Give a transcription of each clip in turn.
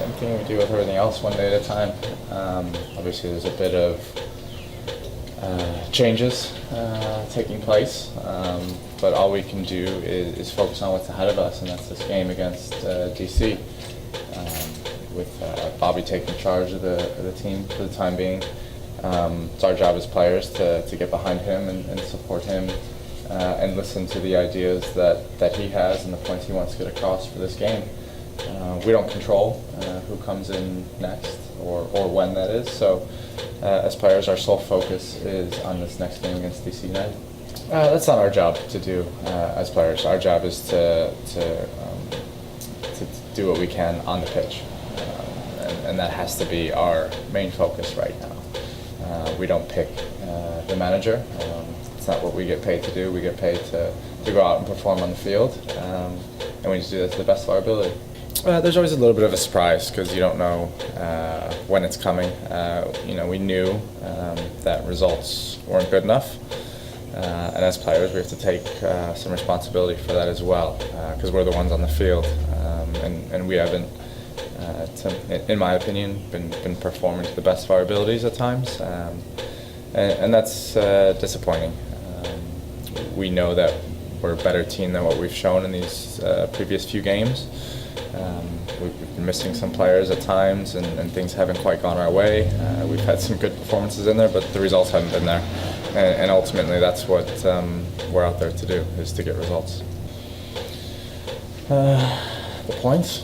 same thing we do with everything else, one day at a time. Obviously, there's a bit of changes taking place, but all we can do is focus on what's ahead of us, and that's this game against DC. With Bobby taking charge of the team for the time being, it's our job as players to get behind him and support him and listen to the ideas that he has and the points he wants to get across for this game. We don't control who comes in next or when that is, so as players our sole focus is on this next game against DC United. That's not our job to do as players. Our job is to do what we can on the pitch, and that has to be our main focus right now. We don't pick the manager. It's not what we get paid to do. We get paid to go out and perform on the field, and we need to do that to the best of our ability. There's always a little bit of a surprise because you don't know when it's coming. We knew that results weren't good enough, and as players we have to take some responsibility for that as well, because we're the ones on the field, and we haven't, in my opinion, been performing to the best of our abilities at times, and that's disappointing. We know that we're a better team than what we've shown in these previous few games. We've been missing some players at times, and things haven't quite gone our way. We've had some good performances in there, but the results haven't been there. And ultimately, that's what we're out there to do, is to get results. The points?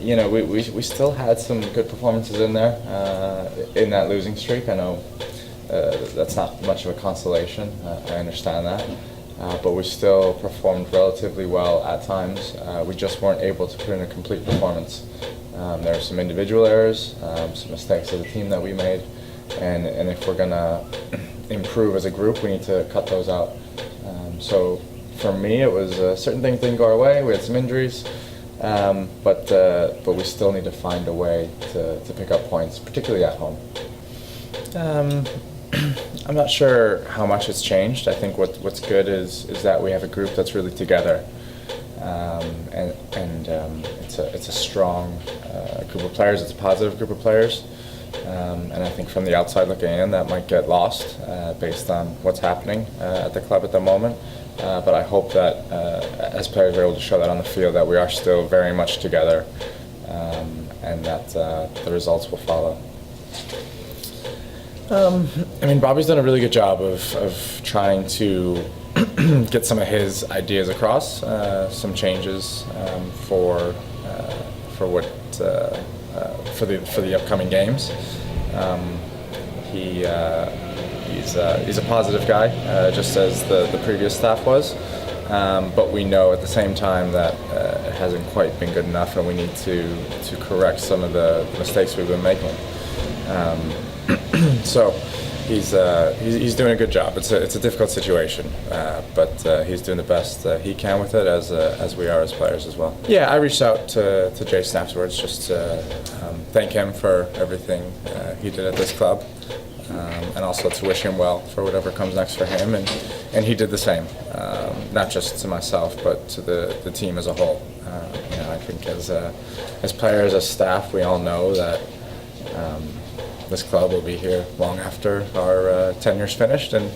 We still had some good performances in there in that losing streak. I know that's not much of a consolation. I understand that. But we still performed relatively well at times. We just weren't able to put in a complete performance. There were some individual errors, some mistakes as a team that we made, and if we're going to improve as a group, we need to cut those out. So for me, it was certain things didn't go our way. We had some injuries, but we still need to find a way to pick up points, particularly at home. I'm not sure how much it's changed. I think what's good is that we have a group that's really together, and it's a strong group of players. It's a positive group of players, and I think from the outside looking in, that might get lost based on what's happening at the club at the moment. But I hope that as players we're able to show that on the field, that we are still very much together, and that the results will follow. Bobby's done a really good job of trying to get some of his ideas across, some changes for the upcoming games. He's a positive guy, just as the previous staff was. But we know at the same time that it hasn't quite been good enough, and we need to correct some of the mistakes we've been making. So he's doing a good job. It's a difficult situation, but he's doing the best he can with it, as we are as players as well. Yeah, I reached out to Jason afterwards just to thank him for everything he did at this club, and also to wish him well for whatever comes next for him, and he did the same, not just to myself but to the team as a whole. I think as players, as staff, we all know that this club will be here long after our tenure's finished, and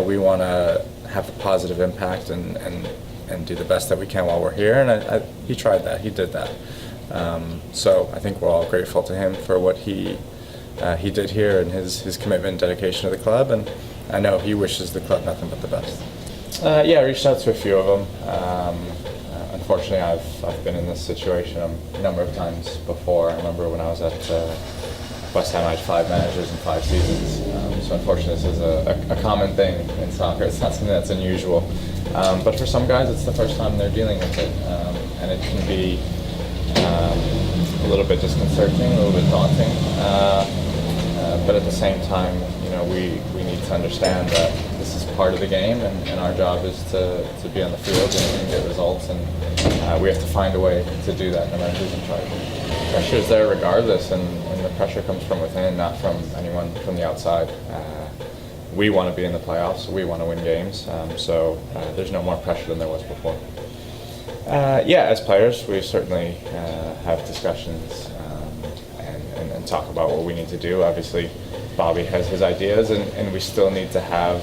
we want to have a positive impact and do the best that we can while we're here, and he tried that, he did that. So I think we're all grateful to him for what he did here and his commitment and dedication to the club, and I know he wishes the club nothing but the best. I reached out to a few of them. Unfortunately, I've been in this situation a number of times before. I remember when I was at West Ham, I had 5 managers in 5 seasons. So unfortunately, this is a common thing in soccer. It's not something that's unusual. But for some guys, it's the first time they're dealing with it. And it can be a little bit disconcerting, a little bit daunting. But at the same time, we need to understand that this is part of the game, and our job is to be on the field and get results. And we have to find a way to do that, no matter who's in charge. Pressure is there regardless, and the pressure comes from within, not from anyone from the outside. We want to be in the playoffs, we want to win games, so there's no more pressure than there was before. Yeah, as players, we certainly have discussions and talk about what we need to do. Obviously, Bobby has his ideas, and we still need to have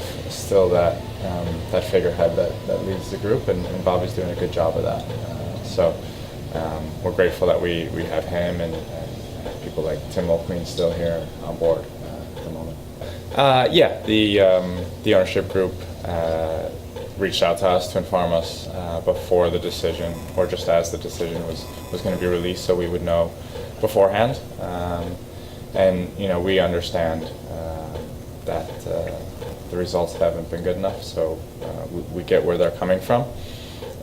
that figurehead that leads the group, and Bobby's doing a good job of that. So we're grateful that we have him and people like Tim Mulqueen still here on board at the moment. Yeah, the ownership group reached out to us to inform us before the decision, or just as the decision was going to be released, so we would know beforehand. And we understand that the results haven't been good enough, so we get where they're coming from.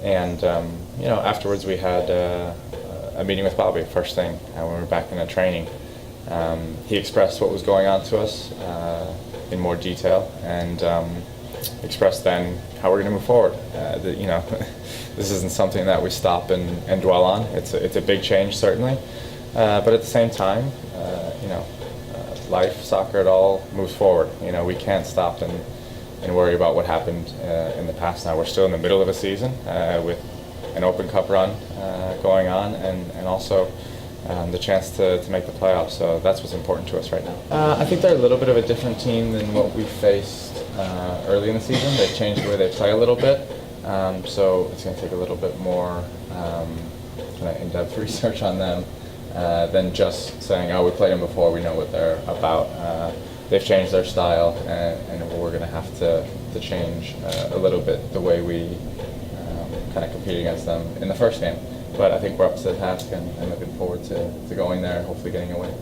And afterwards we had a meeting with Bobby first thing when we were back in a training. He expressed what was going on to us in more detail, and expressed then how we're going to move forward. This isn't something that we stop and dwell on. It's a big change, certainly, but at the same time, life, soccer, it all moves forward. We can't stop and worry about what happened in the past. Now we're still in the middle of a season with an Open Cup run going on, and also the chance to make the playoffs. So that's what's important to us right now. I think they're a little bit of a different team than what we faced early in the season. They've changed the way they play a little bit, so it's going to take a little bit more kind of in-depth research on them than just saying, oh, we played them before, we know what they're about. They've changed their style, and we're going to have to change a little bit the way we kind of compete against them in the first game. But I think we're up to the task, and looking forward to going there and hopefully getting a win.